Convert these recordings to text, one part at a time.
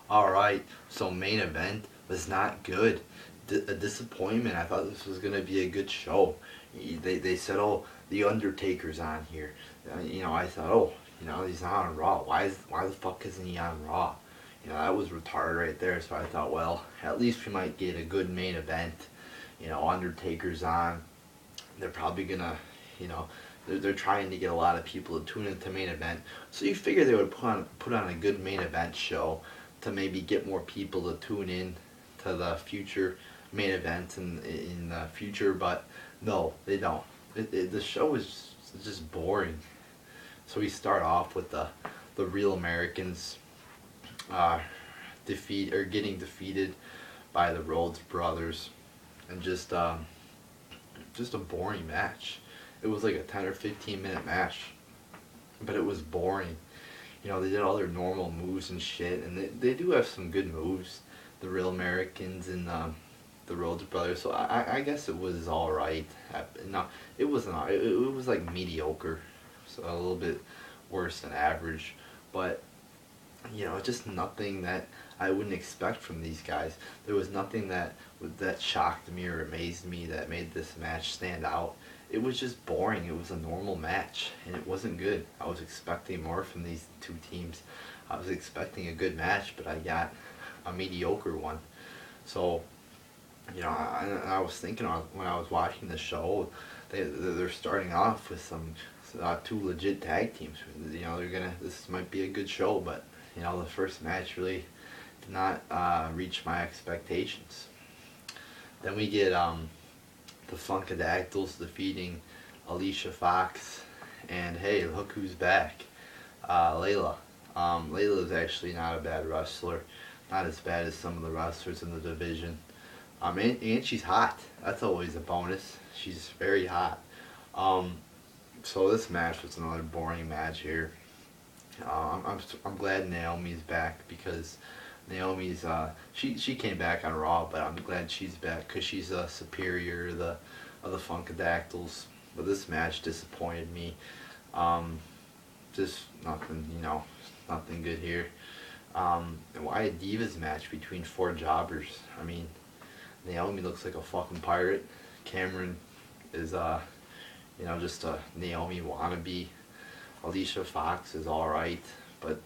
Alright, so main event was not good. A disappointment. I thought this was going to be a good show. They said, oh, The Undertaker's on here. I thought, oh, he's not on Raw. Why the fuck isn't he on Raw? That was retarded right there. So I thought, well, at least we might get a good main event. Undertaker's on. They're probably going to, you know, they're trying to get a lot of people to tune into main event. So you figure they would put on a good main event show to maybe get more people to tune in to the future main events in the future, but no, they don't. The show is just boring. So we start off with the Real Americans getting defeated by the Rhodes brothers, and just a boring match. It was like a 10 or 15 minute match, but it was boring. They did all their normal moves and shit, and they do have some good moves, the Real Americans and the Rhodes brothers. So I guess it was all right. No, it wasn't. It was like mediocre, so a little bit worse than average, but just nothing that I wouldn't expect from these guys. There was nothing that shocked me or amazed me that made this match stand out. It was just boring. It was a normal match, and it wasn't good. I was expecting more from these two teams. I was expecting a good match, but I got a mediocre one. So, I was thinking when I was watching the show, they're starting off with some two legit tag teams. This might be a good show, but the first match really did not reach my expectations. Then we get the Funkadactyls defeating Alicia Fox, and hey, look who's back, Layla. Layla is actually not a bad wrestler, not as bad as some of the wrestlers in the division. And she's hot. That's always a bonus. She's very hot. So this match was another boring match here. I'm glad Naomi's back because Naomi's she came back on Raw, but I'm glad she's back because she's superior to the Funkadactyls. But this match disappointed me. Just nothing, nothing good here. And why a Divas match between four jobbers? I mean, Naomi looks like a fucking pirate. Cameron is just a Naomi wannabe. Alicia Fox is alright, but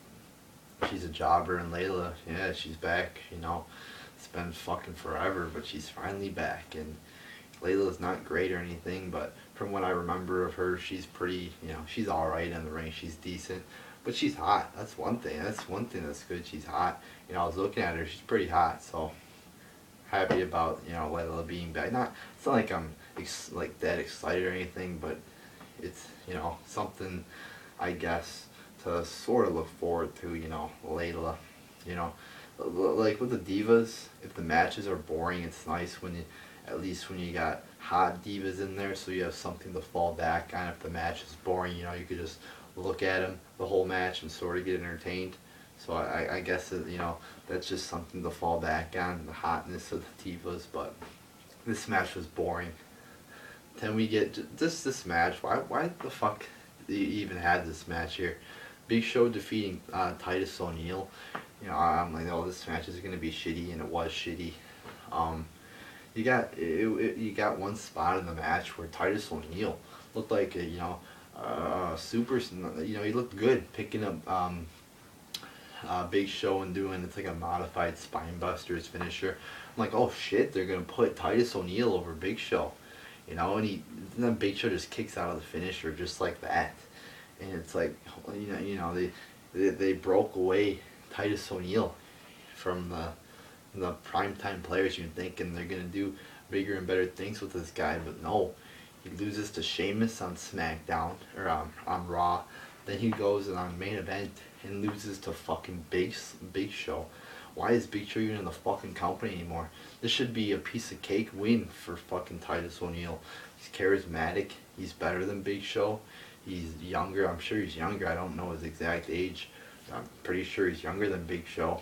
she's a jobber, and Layla, yeah, she's back, It's been fucking forever, but she's finally back, and Layla's not great or anything, but from what I remember of her, she's pretty, she's alright in the ring, she's decent, but she's hot. That's one thing that's good, she's hot. I was looking at her, she's pretty hot, so happy about, Layla being back. It's not like I'm like that excited or anything, but it's, something, I guess, to sort of look forward to, Layla. Like with the Divas, if the matches are boring, it's nice at least when you got hot Divas in there, so you have something to fall back on. If the match is boring, you could just look at them the whole match and sort of get entertained. So I guess that, that's just something to fall back on, the hotness of the Divas, but this match was boring. Then we get this match. Why the fuck you even had this match here? Big Show defeating Titus O'Neil. I'm like, oh, this match is gonna be shitty, and it was shitty. You got one spot in the match where Titus O'Neil looked like super. He looked good picking up Big Show and doing it's like a modified spine buster as finisher. I'm like, oh shit, they're gonna put Titus O'Neil over Big Show. And then Big Show just kicks out of the finisher just like that, and it's like, they broke away Titus O'Neil from the primetime players. You're thinking they're gonna do bigger and better things with this guy, but no, he loses to Sheamus on SmackDown or on Raw. Then he goes on main event and loses to fucking Big Show. Why is Big Show even in the fucking company anymore? This should be a piece of cake win for fucking Titus O'Neil. He's charismatic. He's better than Big Show. He's younger. I'm sure he's younger. I don't know his exact age. I'm pretty sure he's younger than Big Show.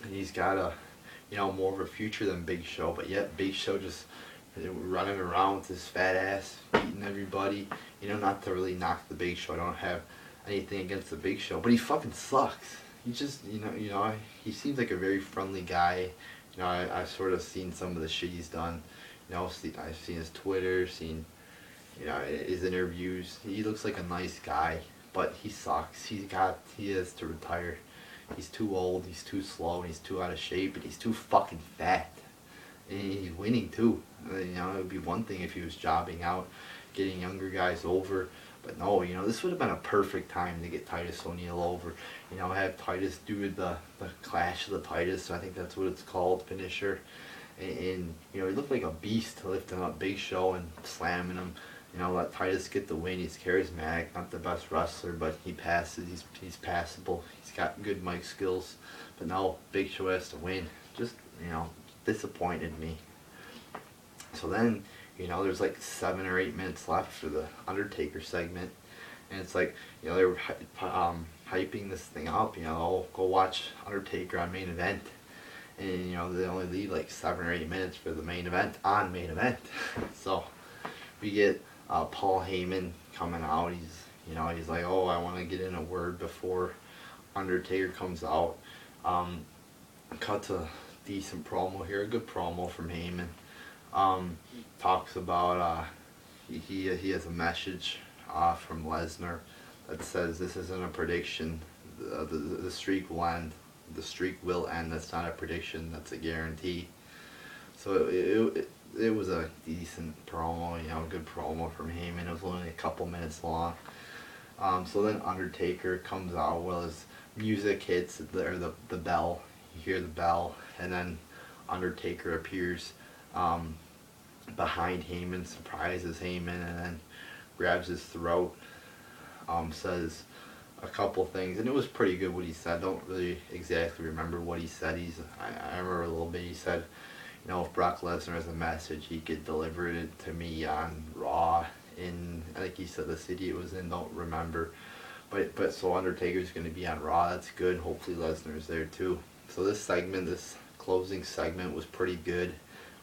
And he's got more of a future than Big Show. But yet Big Show just running around with his fat ass, beating everybody. Not to really knock the Big Show. I don't have anything against the Big Show, but he fucking sucks. he just, he seems like a very friendly guy. I've sort of seen some of the shit he's done. I've seen his Twitter, seen, his interviews. He looks like a nice guy, but he sucks. He has to retire. He's too old, he's too slow, and he's too out of shape, and he's too fucking fat. And he's winning too. It would be one thing if he was jobbing out, getting younger guys over. But no, this would have been a perfect time to get Titus O'Neil over. Have Titus do the Clash of the Titus, I think that's what it's called, finisher. And he looked like a beast lifting up Big Show and slamming him. Let Titus get the win. He's charismatic, not the best wrestler, but he passes. He's passable. He's got good mic skills. But no, Big Show has to win. Just, disappointed me. So then, there's like 7 or 8 minutes left for the Undertaker segment. And it's like, they were hyping this thing up, oh, go watch Undertaker on Main Event. And, they only leave like 7 or 8 minutes for the main event on Main Event. So we get Paul Heyman coming out. He's like, oh, I want to get in a word before Undertaker comes out. Cut to decent promo here, a good promo from Heyman. Talks about he has a message from Lesnar that says this isn't a prediction. The streak will end. The streak will end. That's not a prediction. That's a guarantee. So it was a decent promo, good promo from Heyman. It was only a couple minutes long. So then Undertaker comes out. Well, his music hits, the bell. You hear the bell, and then Undertaker appears behind Heyman, surprises Heyman, and then grabs his throat. Says a couple things, and it was pretty good what he said. Don't really exactly remember what he said. I remember a little bit. He said, if Brock Lesnar has a message, he could deliver it to me on Raw in, I think he said the city it was in, don't remember. But so Undertaker's going to be on Raw. That's good. Hopefully Lesnar's there too. So this closing segment was pretty good.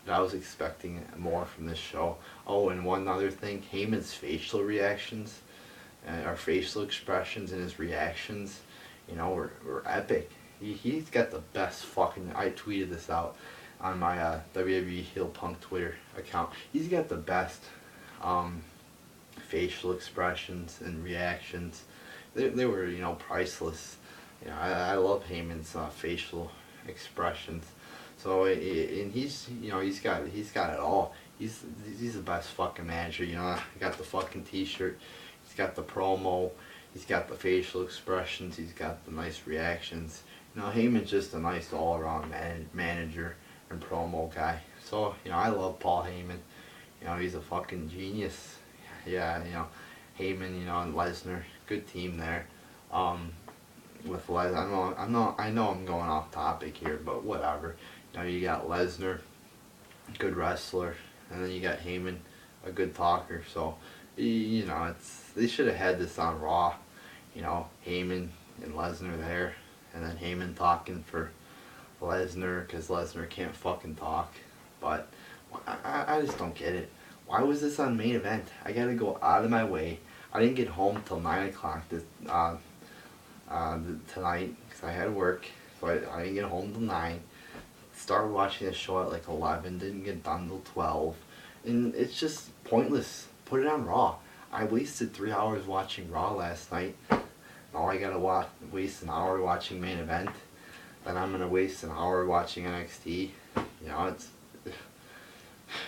But I was expecting more from this show. Oh, and one other thing, Heyman's facial reactions, or facial expressions and his reactions, were epic. He's got the best fucking, I tweeted this out on my WWE Heel Punk Twitter account. He's got the best facial expressions and reactions. They were, priceless. I love Heyman's facial expressions. So and he's got it all. He's the best fucking manager. He got the fucking T-shirt. He's got the promo. He's got the facial expressions. He's got the nice reactions. Heyman's just a nice all-around manager and promo guy. So I love Paul Heyman. He's a fucking genius. Yeah, Heyman, and Lesnar, good team there. With Lesnar, I know I'm going off topic here, but whatever. You got Lesnar, good wrestler, and then you got Heyman, a good talker. So, they should have had this on Raw. Heyman and Lesnar there, and then Heyman talking for Lesnar because Lesnar can't fucking talk. But I just don't get it. Why was this on Main Event? I gotta go out of my way. I didn't get home till 9 o'clock tonight because I had work, so I didn't get home till 9. Started watching the show at like 11, didn't get done till 12, and it's just pointless. Put it on Raw. I wasted 3 hours watching Raw last night. Now I gotta waste an hour watching Main Event. Then I'm gonna waste an hour watching NXT.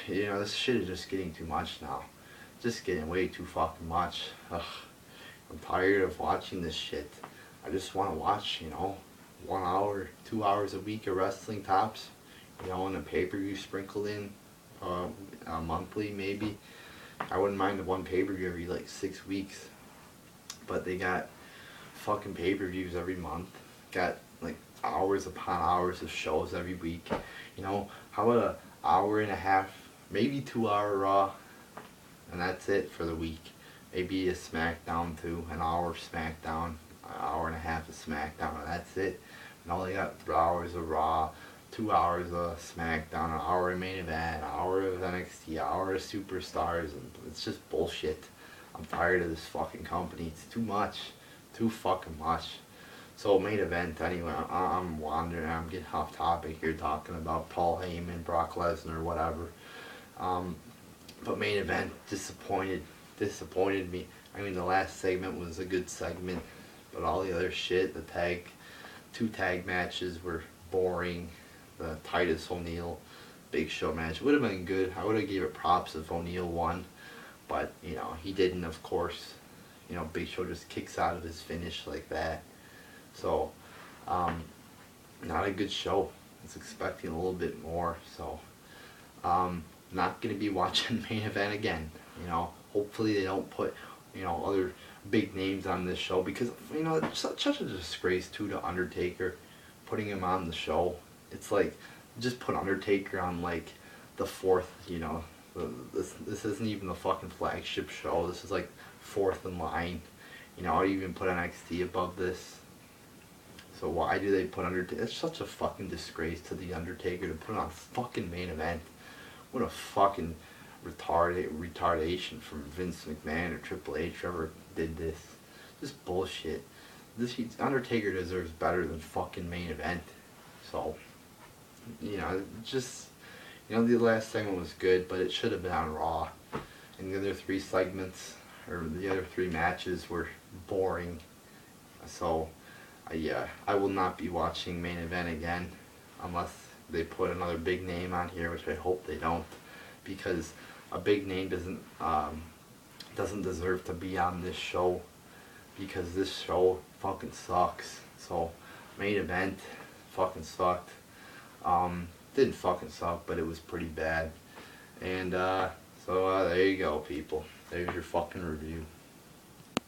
This shit is just getting too much now. Just getting way too fucking much. Ugh. I'm tired of watching this shit. I just want to watch, 1 hour, 2 hours a week of wrestling tops. And a pay-per-view sprinkled in, monthly maybe. I wouldn't mind one pay-per-view every like 6 weeks. But they got fucking pay-per-views every month. Got like hours upon hours of shows every week. How about an hour and a half, maybe 2 hour Raw, and that's it for the week. Maybe a SmackDown too, an hour SmackDown, an hour and a half of SmackDown, and that's it. And all they got 3 hours of Raw, 2 hours of SmackDown, an hour of Main Event, an hour of NXT, an hour of Superstars, and it's just bullshit. I'm tired of this fucking company. It's too much. Too fucking much. So main event anyway. I'm wandering. I'm getting off topic here, talking about Paul Heyman, Brock Lesnar, whatever. Um, but main event disappointed me. I mean, the last segment was a good segment, but all the other shit, two tag matches were boring. The Titus O'Neil Big Show match would have been good. I would have gave it props if O'Neil won, but you know he didn't. Of course, you know Big Show just kicks out of his finish like that. So, um, not a good show. I was expecting a little bit more. So, not gonna be watching main event again. You know, hopefully they don't put other big names on this show, because it's such a disgrace too to Undertaker, putting him on the show. It's like, just put Undertaker on like the fourth. This isn't even the fucking flagship show. This is like fourth in line. I even put NXT above this. So why do they put Undertaker? It's such a fucking disgrace to the Undertaker to put on fucking main event. What a fucking retardation from Vince McMahon or Triple H, whoever did this. Just bullshit. Undertaker deserves better than fucking main event. So, the last segment was good, but it should have been on Raw. And the other three segments, or the other three matches, were boring. So, I will not be watching main event again unless they put another big name on here, which I hope they don't, because a big name doesn't deserve to be on this show, because this show fucking sucks. So main event fucking sucked. Didn't fucking suck, but it was pretty bad. And so there you go, people. There's your fucking review.